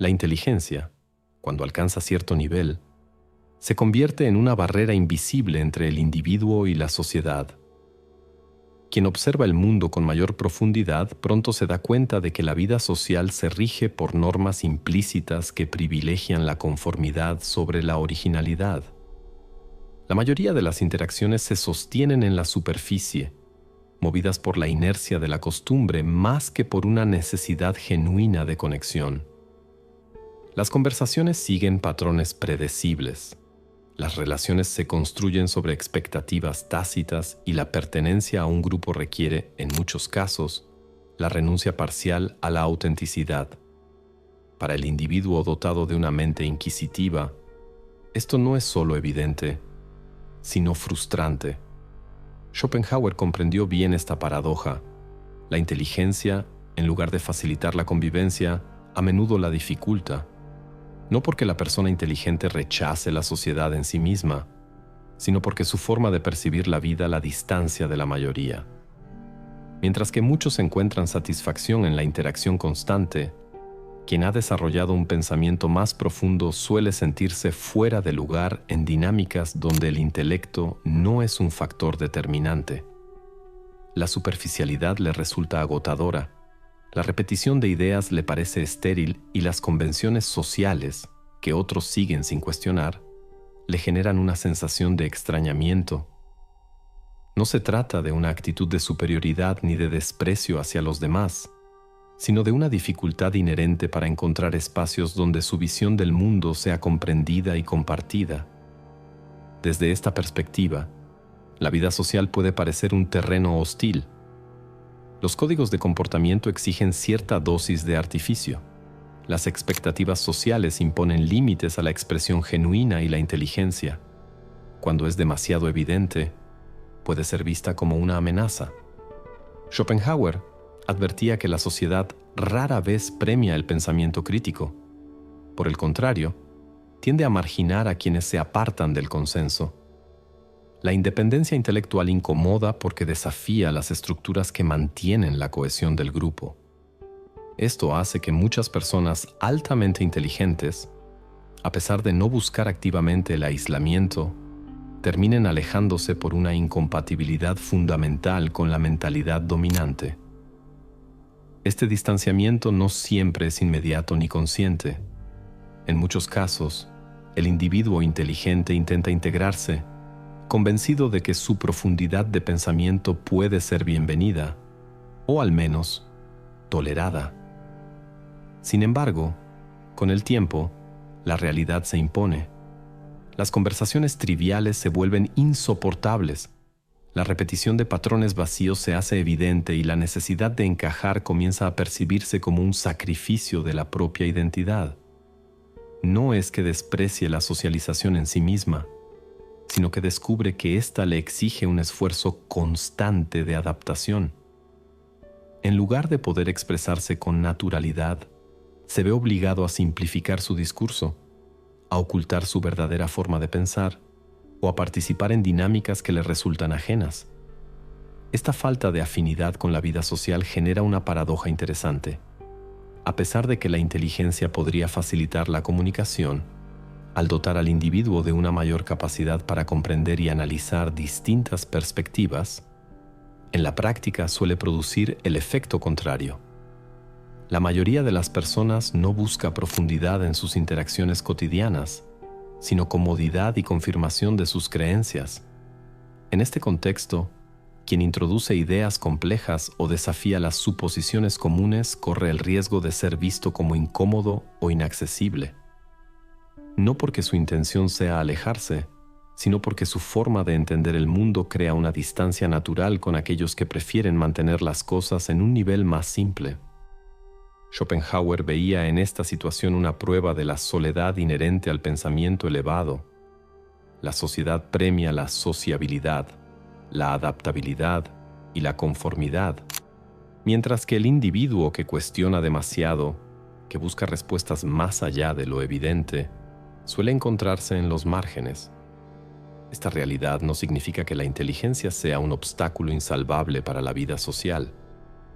La inteligencia, cuando alcanza cierto nivel, se convierte en una barrera invisible entre el individuo y la sociedad. Quien observa el mundo con mayor profundidad pronto se da cuenta de que la vida social se rige por normas implícitas que privilegian la conformidad sobre la originalidad. La mayoría de las interacciones se sostienen en la superficie, movidas por la inercia de la costumbre más que por una necesidad genuina de conexión. Las conversaciones siguen patrones predecibles. Las relaciones se construyen sobre expectativas tácitas y la pertenencia a un grupo requiere, en muchos casos, la renuncia parcial a la autenticidad. Para el individuo dotado de una mente inquisitiva, esto no es solo evidente, sino frustrante. Schopenhauer comprendió bien esta paradoja. La inteligencia, en lugar de facilitar la convivencia, a menudo la dificulta. No porque la persona inteligente rechace la sociedad en sí misma, sino porque su forma de percibir la vida la distancia de la mayoría. Mientras que muchos encuentran satisfacción en la interacción constante, quien ha desarrollado un pensamiento más profundo suele sentirse fuera de lugar en dinámicas donde el intelecto no es un factor determinante. La superficialidad le resulta agotadora. La repetición de ideas le parece estéril y las convenciones sociales, que otros siguen sin cuestionar, le generan una sensación de extrañamiento. No se trata de una actitud de superioridad ni de desprecio hacia los demás, sino de una dificultad inherente para encontrar espacios donde su visión del mundo sea comprendida y compartida. Desde esta perspectiva, la vida social puede parecer un terreno hostil. Los códigos de comportamiento exigen cierta dosis de artificio. Las expectativas sociales imponen límites a la expresión genuina y la inteligencia. Cuando es demasiado evidente, puede ser vista como una amenaza. Schopenhauer advertía que la sociedad rara vez premia el pensamiento crítico. Por el contrario, tiende a marginar a quienes se apartan del consenso. La independencia intelectual incomoda porque desafía las estructuras que mantienen la cohesión del grupo. Esto hace que muchas personas altamente inteligentes, a pesar de no buscar activamente el aislamiento, terminen alejándose por una incompatibilidad fundamental con la mentalidad dominante. Este distanciamiento no siempre es inmediato ni consciente. En muchos casos, el individuo inteligente intenta integrarse, convencido de que su profundidad de pensamiento puede ser bienvenida, o al menos tolerada. Sin embargo, con el tiempo, la realidad se impone. Las conversaciones triviales se vuelven insoportables. La repetición de patrones vacíos se hace evidente y la necesidad de encajar comienza a percibirse como un sacrificio de la propia identidad. No es que desprecie la socialización en sí misma, sino que descubre que ésta le exige un esfuerzo constante de adaptación. En lugar de poder expresarse con naturalidad, se ve obligado a simplificar su discurso, a ocultar su verdadera forma de pensar o a participar en dinámicas que le resultan ajenas. Esta falta de afinidad con la vida social genera una paradoja interesante. A pesar de que la inteligencia podría facilitar la comunicación, al dotar al individuo de una mayor capacidad para comprender y analizar distintas perspectivas, en la práctica suele producir el efecto contrario. La mayoría de las personas no busca profundidad en sus interacciones cotidianas, sino comodidad y confirmación de sus creencias. En este contexto, quien introduce ideas complejas o desafía las suposiciones comunes corre el riesgo de ser visto como incómodo o inaccesible. No porque su intención sea alejarse, sino porque su forma de entender el mundo crea una distancia natural con aquellos que prefieren mantener las cosas en un nivel más simple. Schopenhauer veía en esta situación una prueba de la soledad inherente al pensamiento elevado. La sociedad premia la sociabilidad, la adaptabilidad y la conformidad, mientras que el individuo que cuestiona demasiado, que busca respuestas más allá de lo evidente, suele encontrarse en los márgenes. Esta realidad no significa que la inteligencia sea un obstáculo insalvable para la vida social,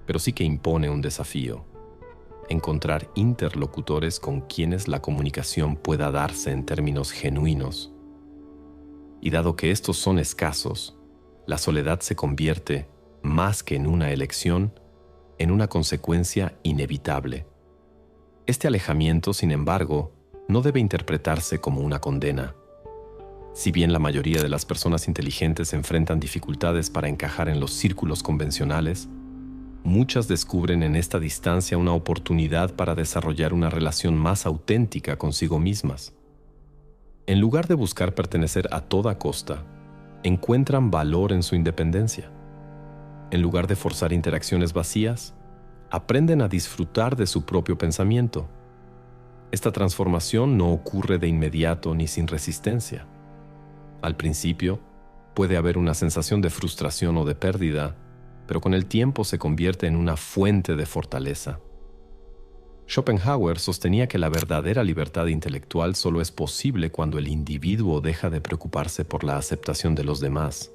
pero sí que impone un desafío. encontrar interlocutores con quienes la comunicación pueda darse en términos genuinos. Y dado que estos son escasos, la soledad se convierte, más que en una elección, en una consecuencia inevitable. Este alejamiento, sin embargo, no debe interpretarse como una condena. Si bien la mayoría de las personas inteligentes enfrentan dificultades para encajar en los círculos convencionales, muchas descubren en esta distancia una oportunidad para desarrollar una relación más auténtica consigo mismas. En lugar de buscar pertenecer a toda costa, encuentran valor en su independencia. En lugar de forzar interacciones vacías, aprenden a disfrutar de su propio pensamiento. Esta transformación no ocurre de inmediato ni sin resistencia. Al principio, puede haber una sensación de frustración o de pérdida, pero con el tiempo se convierte en una fuente de fortaleza. Schopenhauer sostenía que la verdadera libertad intelectual solo es posible cuando el individuo deja de preocuparse por la aceptación de los demás.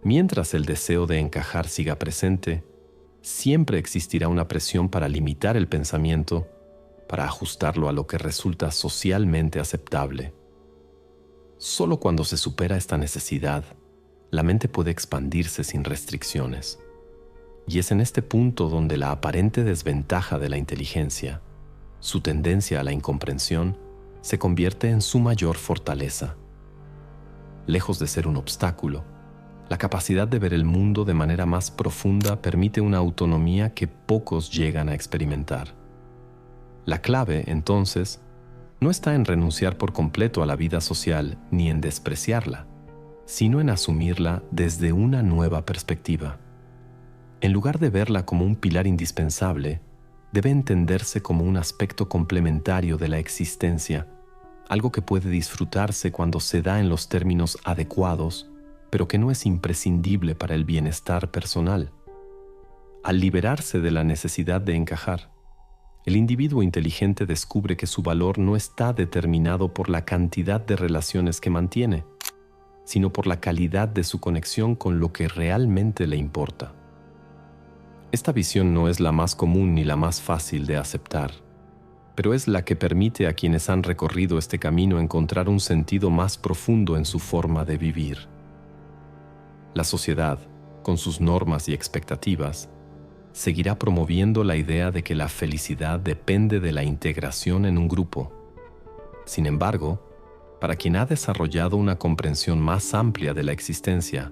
Mientras el deseo de encajar siga presente, siempre existirá una presión para limitar el pensamiento, para ajustarlo a lo que resulta socialmente aceptable. Solo cuando se supera esta necesidad, la mente puede expandirse sin restricciones. Y es en este punto donde la aparente desventaja de la inteligencia, su tendencia a la incomprensión, se convierte en su mayor fortaleza. Lejos de ser un obstáculo, la capacidad de ver el mundo de manera más profunda permite una autonomía que pocos llegan a experimentar. La clave, entonces, no está en renunciar por completo a la vida social ni en despreciarla, sino en asumirla desde una nueva perspectiva. En lugar de verla como un pilar indispensable, debe entenderse como un aspecto complementario de la existencia, algo que puede disfrutarse cuando se da en los términos adecuados, pero que no es imprescindible para el bienestar personal. Al liberarse de la necesidad de encajar, el individuo inteligente descubre que su valor no está determinado por la cantidad de relaciones que mantiene, sino por la calidad de su conexión con lo que realmente le importa. Esta visión no es la más común ni la más fácil de aceptar, pero es la que permite a quienes han recorrido este camino encontrar un sentido más profundo en su forma de vivir. La sociedad, con sus normas y expectativas, seguirá promoviendo la idea de que la felicidad depende de la integración en un grupo. Sin embargo, para quien ha desarrollado una comprensión más amplia de la existencia,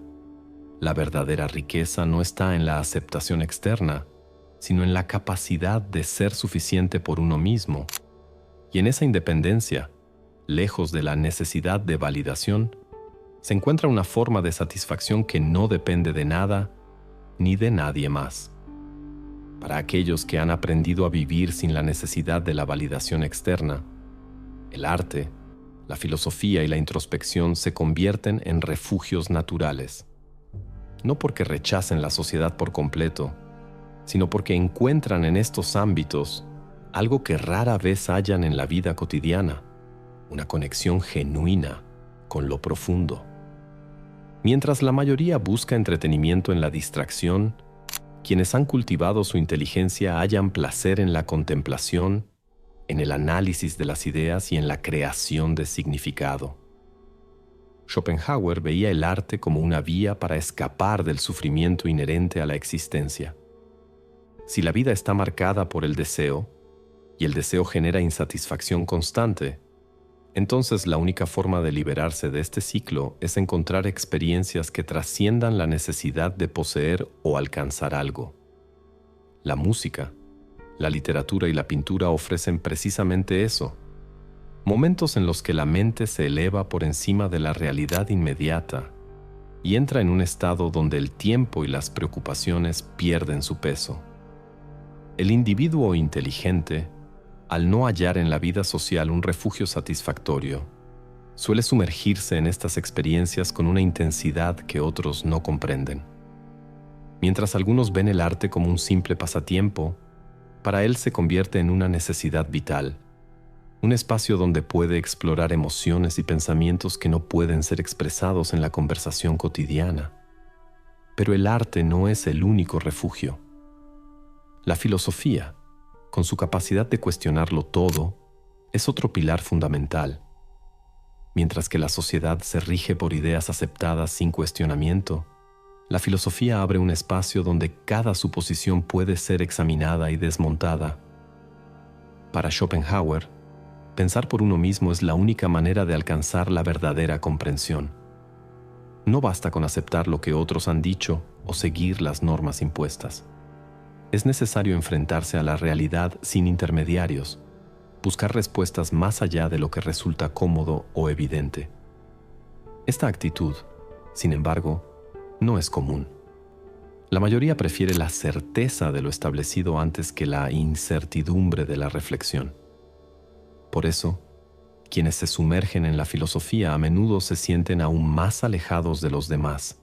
la verdadera riqueza no está en la aceptación externa, sino en la capacidad de ser suficiente por uno mismo. Y en esa independencia, lejos de la necesidad de validación, se encuentra una forma de satisfacción que no depende de nada ni de nadie más. Para aquellos que han aprendido a vivir sin la necesidad de la validación externa, el arte, la filosofía y la introspección se convierten en refugios naturales. No porque rechacen la sociedad por completo, sino porque encuentran en estos ámbitos algo que rara vez hallan en la vida cotidiana, una conexión genuina con lo profundo. Mientras la mayoría busca entretenimiento en la distracción, quienes han cultivado su inteligencia hallan placer en la contemplación, en el análisis de las ideas y en la creación de significado. Schopenhauer veía el arte como una vía para escapar del sufrimiento inherente a la existencia. Si la vida está marcada por el deseo, y el deseo genera insatisfacción constante, entonces la única forma de liberarse de este ciclo es encontrar experiencias que trasciendan la necesidad de poseer o alcanzar algo. La música, la literatura y la pintura ofrecen precisamente eso. Momentos en los que la mente se eleva por encima de la realidad inmediata y entra en un estado donde el tiempo y las preocupaciones pierden su peso. El individuo inteligente, al no hallar en la vida social un refugio satisfactorio, suele sumergirse en estas experiencias con una intensidad que otros no comprenden. Mientras algunos ven el arte como un simple pasatiempo, para él se convierte en una necesidad vital, un espacio donde puede explorar emociones y pensamientos que no pueden ser expresados en la conversación cotidiana. Pero el arte no es el único refugio. La filosofía, con su capacidad de cuestionarlo todo, es otro pilar fundamental. Mientras que la sociedad se rige por ideas aceptadas sin cuestionamiento, la filosofía abre un espacio donde cada suposición puede ser examinada y desmontada. Para Schopenhauer, pensar por uno mismo es la única manera de alcanzar la verdadera comprensión. No basta con aceptar lo que otros han dicho o seguir las normas impuestas. Es necesario enfrentarse a la realidad sin intermediarios, buscar respuestas más allá de lo que resulta cómodo o evidente. Esta actitud, sin embargo, no es común. La mayoría prefiere la certeza de lo establecido antes que la incertidumbre de la reflexión. Por eso, quienes se sumergen en la filosofía a menudo se sienten aún más alejados de los demás.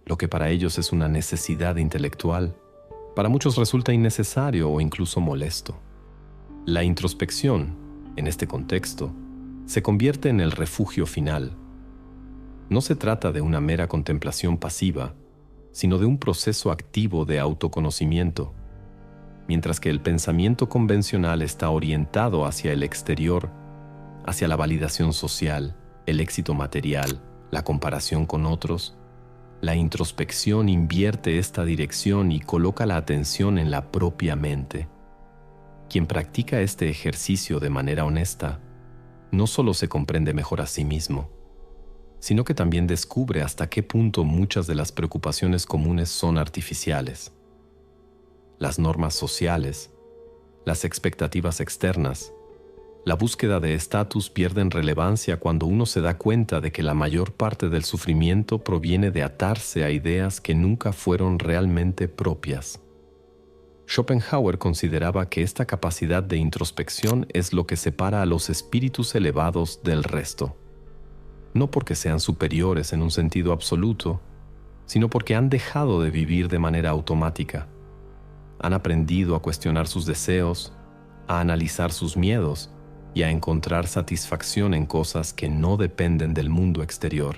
Lo que para ellos es una necesidad intelectual, para muchos resulta innecesario o incluso molesto. La introspección, en este contexto, se convierte en el refugio final. No se trata de una mera contemplación pasiva, sino de un proceso activo de autoconocimiento. Mientras que el pensamiento convencional está orientado hacia el exterior, hacia la validación social, el éxito material, la comparación con otros, la introspección invierte esta dirección y coloca la atención en la propia mente. Quien practica este ejercicio de manera honesta, no solo se comprende mejor a sí mismo, sino que también descubre hasta qué punto muchas de las preocupaciones comunes son artificiales. Las normas sociales, las expectativas externas, la búsqueda de estatus pierden relevancia cuando uno se da cuenta de que la mayor parte del sufrimiento proviene de atarse a ideas que nunca fueron realmente propias. Schopenhauer consideraba que esta capacidad de introspección es lo que separa a los espíritus elevados del resto. No porque sean superiores en un sentido absoluto, sino porque han dejado de vivir de manera automática. Han aprendido a cuestionar sus deseos, a analizar sus miedos y a encontrar satisfacción en cosas que no dependen del mundo exterior.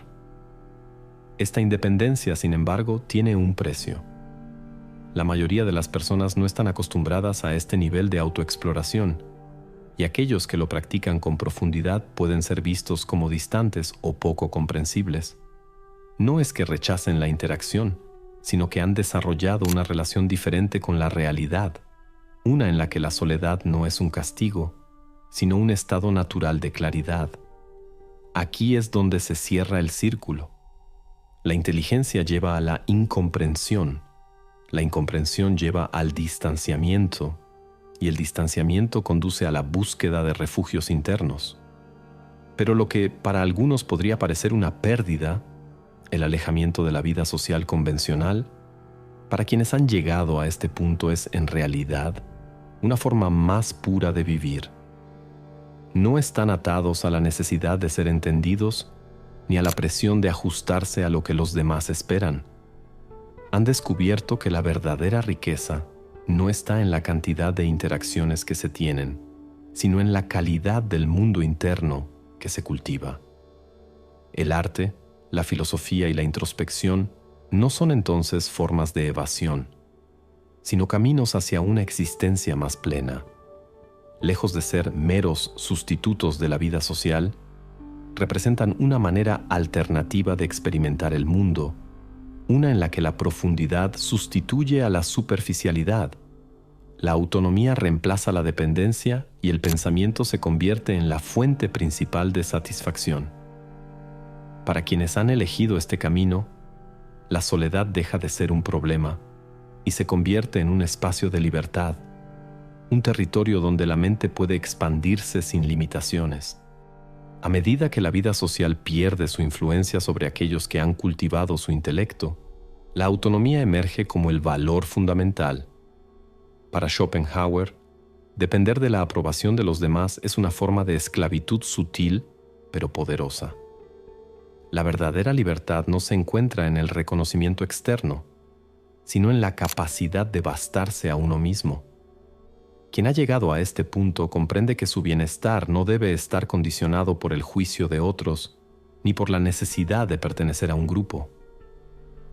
Esta independencia, sin embargo, tiene un precio. La mayoría de las personas no están acostumbradas a este nivel de autoexploración, y aquellos que lo practican con profundidad pueden ser vistos como distantes o poco comprensibles. No es que rechacen la interacción, sino que han desarrollado una relación diferente con la realidad, una en la que la soledad no es un castigo, sino un estado natural de claridad. Aquí es donde se cierra el círculo. La inteligencia lleva a la incomprensión, la incomprensión lleva al distanciamiento, y el distanciamiento conduce a la búsqueda de refugios internos. Pero lo que para algunos podría parecer una pérdida, el alejamiento de la vida social convencional, para quienes han llegado a este punto es en realidad una forma más pura de vivir. No están atados a la necesidad de ser entendidos ni a la presión de ajustarse a lo que los demás esperan. Han descubierto que la verdadera riqueza no está en la cantidad de interacciones que se tienen, sino en la calidad del mundo interno que se cultiva. El arte, la filosofía y la introspección no son entonces formas de evasión, sino caminos hacia una existencia más plena. Lejos de ser meros sustitutos de la vida social, representan una manera alternativa de experimentar el mundo, una en la que la profundidad sustituye a la superficialidad, la autonomía reemplaza la dependencia y el pensamiento se convierte en la fuente principal de satisfacción. Para quienes han elegido este camino, la soledad deja de ser un problema y se convierte en un espacio de libertad, un territorio donde la mente puede expandirse sin limitaciones. A medida que la vida social pierde su influencia sobre aquellos que han cultivado su intelecto, la autonomía emerge como el valor fundamental. Para Schopenhauer, depender de la aprobación de los demás es una forma de esclavitud sutil, pero poderosa. La verdadera libertad no se encuentra en el reconocimiento externo, sino en la capacidad de bastarse a uno mismo. Quien ha llegado a este punto comprende que su bienestar no debe estar condicionado por el juicio de otros, ni por la necesidad de pertenecer a un grupo.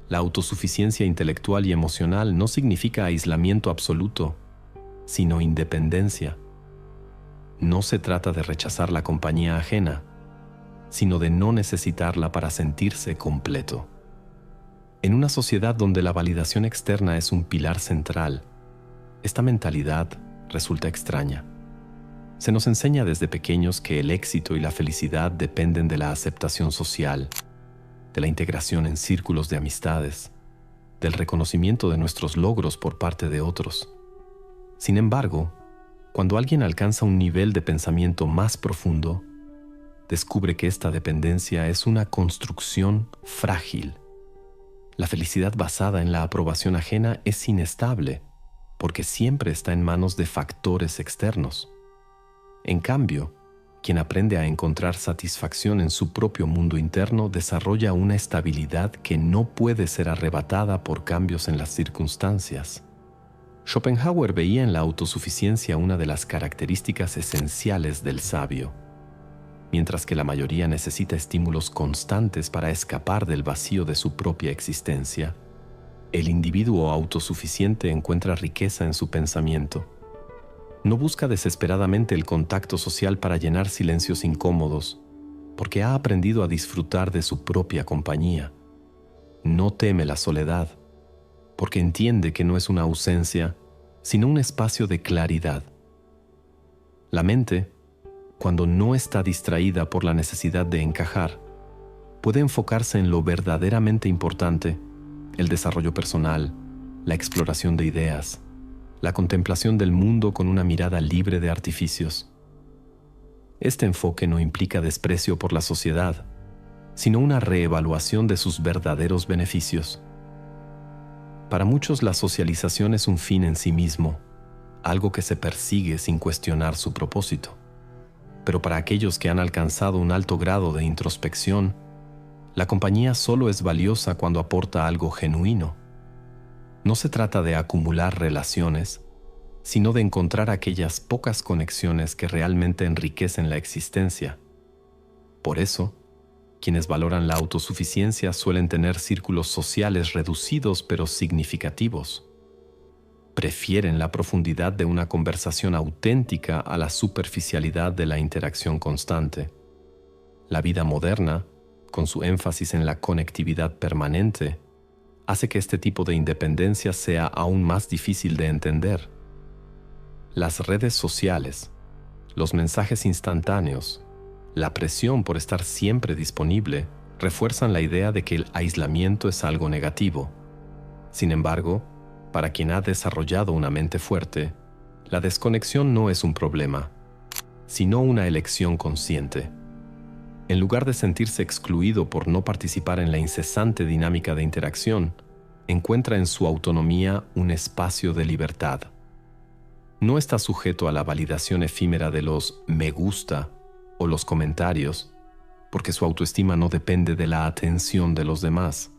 La autosuficiencia intelectual y emocional no significa aislamiento absoluto, sino independencia. No se trata de rechazar la compañía ajena, sino de no necesitarla para sentirse completo. En una sociedad donde la validación externa es un pilar central, esta mentalidad resulta extraña. Se nos enseña desde pequeños que el éxito y la felicidad dependen de la aceptación social, de la integración en círculos de amistades, del reconocimiento de nuestros logros por parte de otros. Sin embargo, cuando alguien alcanza un nivel de pensamiento más profundo, descubre que esta dependencia es una construcción frágil. La felicidad basada en la aprobación ajena es inestable, porque siempre está en manos de factores externos. En cambio, quien aprende a encontrar satisfacción en su propio mundo interno desarrolla una estabilidad que no puede ser arrebatada por cambios en las circunstancias. Schopenhauer veía en la autosuficiencia una de las características esenciales del sabio. Mientras que la mayoría necesita estímulos constantes para escapar del vacío de su propia existencia, el individuo autosuficiente encuentra riqueza en su pensamiento. No busca desesperadamente el contacto social para llenar silencios incómodos, porque ha aprendido a disfrutar de su propia compañía. No teme la soledad, porque entiende que no es una ausencia, sino un espacio de claridad. La mente, cuando no está distraída por la necesidad de encajar, puede enfocarse en lo verdaderamente importante, el desarrollo personal, la exploración de ideas, la contemplación del mundo con una mirada libre de artificios. Este enfoque no implica desprecio por la sociedad, sino una reevaluación de sus verdaderos beneficios. Para muchos, la socialización es un fin en sí mismo, algo que se persigue sin cuestionar su propósito. Pero para aquellos que han alcanzado un alto grado de introspección, la compañía solo es valiosa cuando aporta algo genuino. No se trata de acumular relaciones, sino de encontrar aquellas pocas conexiones que realmente enriquecen la existencia. Por eso, quienes valoran la autosuficiencia suelen tener círculos sociales reducidos pero significativos. Prefieren la profundidad de una conversación auténtica a la superficialidad de la interacción constante. La vida moderna, con su énfasis en la conectividad permanente, hace que este tipo de independencia sea aún más difícil de entender. Las redes sociales, los mensajes instantáneos, la presión por estar siempre disponible refuerzan la idea de que el aislamiento es algo negativo. Sin embargo, para quien ha desarrollado una mente fuerte, la desconexión no es un problema, sino una elección consciente. En lugar de sentirse excluido por no participar en la incesante dinámica de interacción, encuentra en su autonomía un espacio de libertad. No está sujeto a la validación efímera de los me gusta o los comentarios, porque su autoestima no depende de la atención de los demás.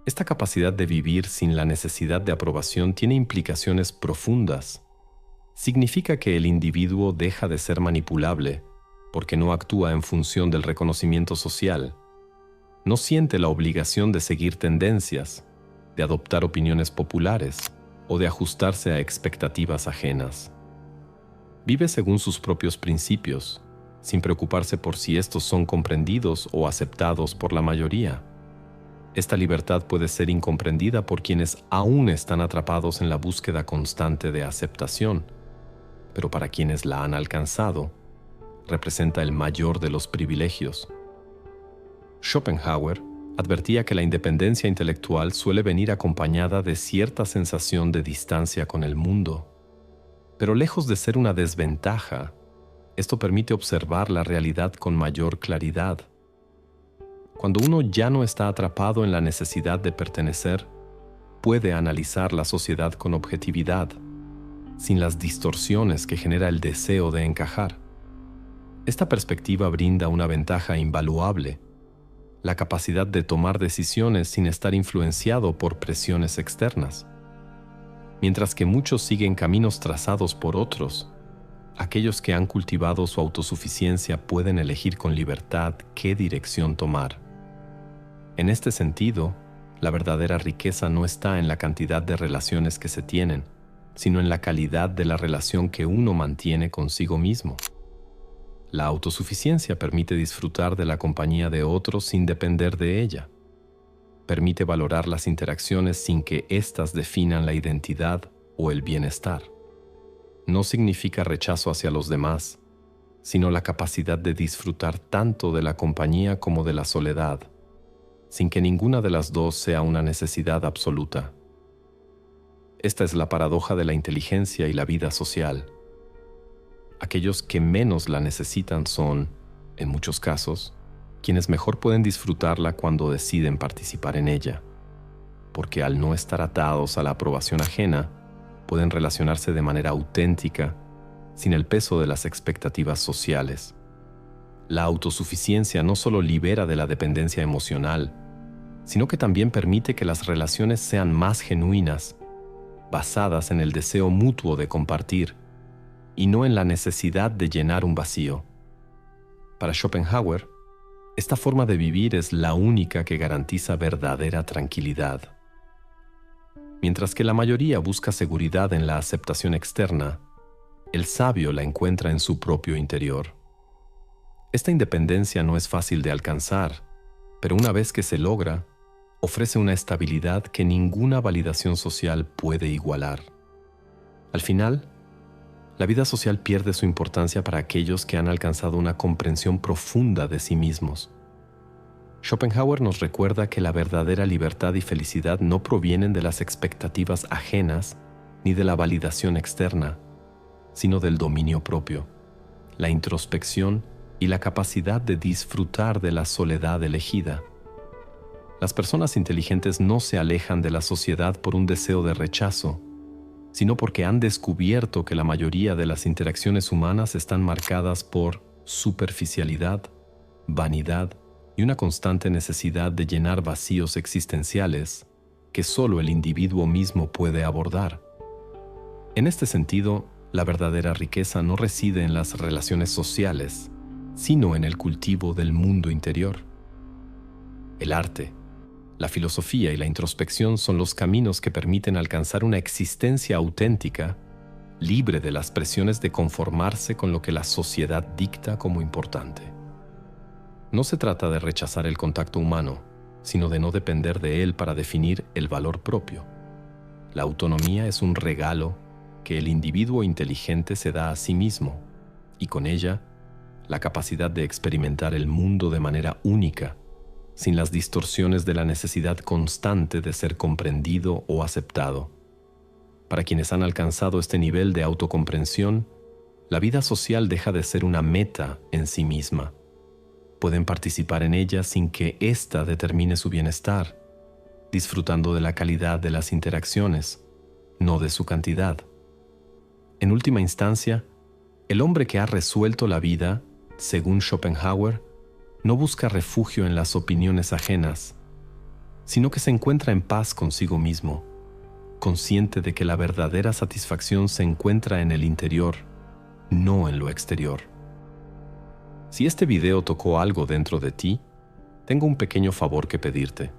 Esta capacidad de vivir sin la necesidad de aprobación tiene implicaciones profundas. Significa que el individuo deja de ser manipulable, porque no actúa en función del reconocimiento social. No siente la obligación de seguir tendencias, de adoptar opiniones populares o de ajustarse a expectativas ajenas. Vive según sus propios principios, sin preocuparse por si estos son comprendidos o aceptados por la mayoría. Esta libertad puede ser incomprendida por quienes aún están atrapados en la búsqueda constante de aceptación, pero para quienes la han alcanzado, representa el mayor de los privilegios. Schopenhauer advertía que la independencia intelectual suele venir acompañada de cierta sensación de distancia con el mundo. Pero lejos de ser una desventaja, esto permite observar la realidad con mayor claridad. Cuando uno ya no está atrapado en la necesidad de pertenecer, puede analizar la sociedad con objetividad, sin las distorsiones que genera el deseo de encajar. Esta perspectiva brinda una ventaja invaluable: la capacidad de tomar decisiones sin estar influenciado por presiones externas. Mientras que muchos siguen caminos trazados por otros, aquellos que han cultivado su autosuficiencia pueden elegir con libertad qué dirección tomar. En este sentido, la verdadera riqueza no está en la cantidad de relaciones que se tienen, sino en la calidad de la relación que uno mantiene consigo mismo. La autosuficiencia permite disfrutar de la compañía de otros sin depender de ella. Permite valorar las interacciones sin que éstas definan la identidad o el bienestar. No significa rechazo hacia los demás, sino la capacidad de disfrutar tanto de la compañía como de la soledad, sin que ninguna de las dos sea una necesidad absoluta. Esta es la paradoja de la inteligencia y la vida social. Aquellos que menos la necesitan son, en muchos casos, quienes mejor pueden disfrutarla cuando deciden participar en ella, porque al no estar atados a la aprobación ajena, pueden relacionarse de manera auténtica, sin el peso de las expectativas sociales. La autosuficiencia no solo libera de la dependencia emocional, sino que también permite que las relaciones sean más genuinas, basadas en el deseo mutuo de compartir, y no en la necesidad de llenar un vacío. Para Schopenhauer, esta forma de vivir es la única que garantiza verdadera tranquilidad. Mientras que la mayoría busca seguridad en la aceptación externa, el sabio la encuentra en su propio interior. Esta independencia no es fácil de alcanzar, pero una vez que se logra, ofrece una estabilidad que ninguna validación social puede igualar. Al final, la vida social pierde su importancia para aquellos que han alcanzado una comprensión profunda de sí mismos. Schopenhauer nos recuerda que la verdadera libertad y felicidad no provienen de las expectativas ajenas ni de la validación externa, sino del dominio propio, la introspección y la capacidad de disfrutar de la soledad elegida. Las personas inteligentes no se alejan de la sociedad por un deseo de rechazo, sino porque han descubierto que la mayoría de las interacciones humanas están marcadas por superficialidad, vanidad y una constante necesidad de llenar vacíos existenciales que solo el individuo mismo puede abordar. En este sentido, la verdadera riqueza no reside en las relaciones sociales, sino en el cultivo del mundo interior. El arte, la filosofía y la introspección son los caminos que permiten alcanzar una existencia auténtica, libre de las presiones de conformarse con lo que la sociedad dicta como importante. No se trata de rechazar el contacto humano, sino de no depender de él para definir el valor propio. La autonomía es un regalo que el individuo inteligente se da a sí mismo, y con ella, la capacidad de experimentar el mundo de manera única, sin las distorsiones de la necesidad constante de ser comprendido o aceptado. Para quienes han alcanzado este nivel de autocomprensión, la vida social deja de ser una meta en sí misma. Pueden participar en ella sin que ésta determine su bienestar, disfrutando de la calidad de las interacciones, no de su cantidad. En última instancia, el hombre que ha resuelto la vida, según Schopenhauer, no busca refugio en las opiniones ajenas, sino que se encuentra en paz consigo mismo, consciente de que la verdadera satisfacción se encuentra en el interior, no en lo exterior. Si este video tocó algo dentro de ti, tengo un pequeño favor que pedirte.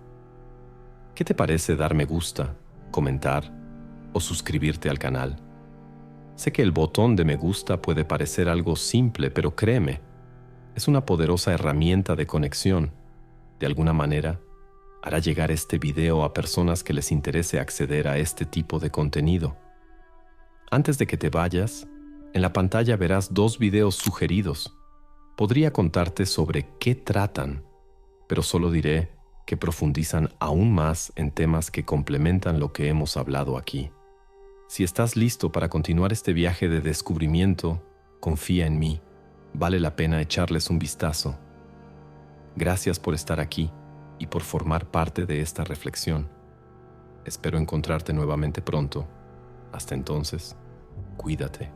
¿Qué te parece dar me gusta, comentar o suscribirte al canal? Sé que el botón de me gusta puede parecer algo simple, pero créeme, es una poderosa herramienta de conexión. De alguna manera, hará llegar este video a personas que les interese acceder a este tipo de contenido. Antes de que te vayas, en la pantalla verás 2 videos sugeridos. Podría contarte sobre qué tratan, pero solo diré que profundizan aún más en temas que complementan lo que hemos hablado aquí. Si estás listo para continuar este viaje de descubrimiento, confía en mí. Vale la pena echarles un vistazo. Gracias por estar aquí y por formar parte de esta reflexión. Espero encontrarte nuevamente pronto. Hasta entonces, cuídate.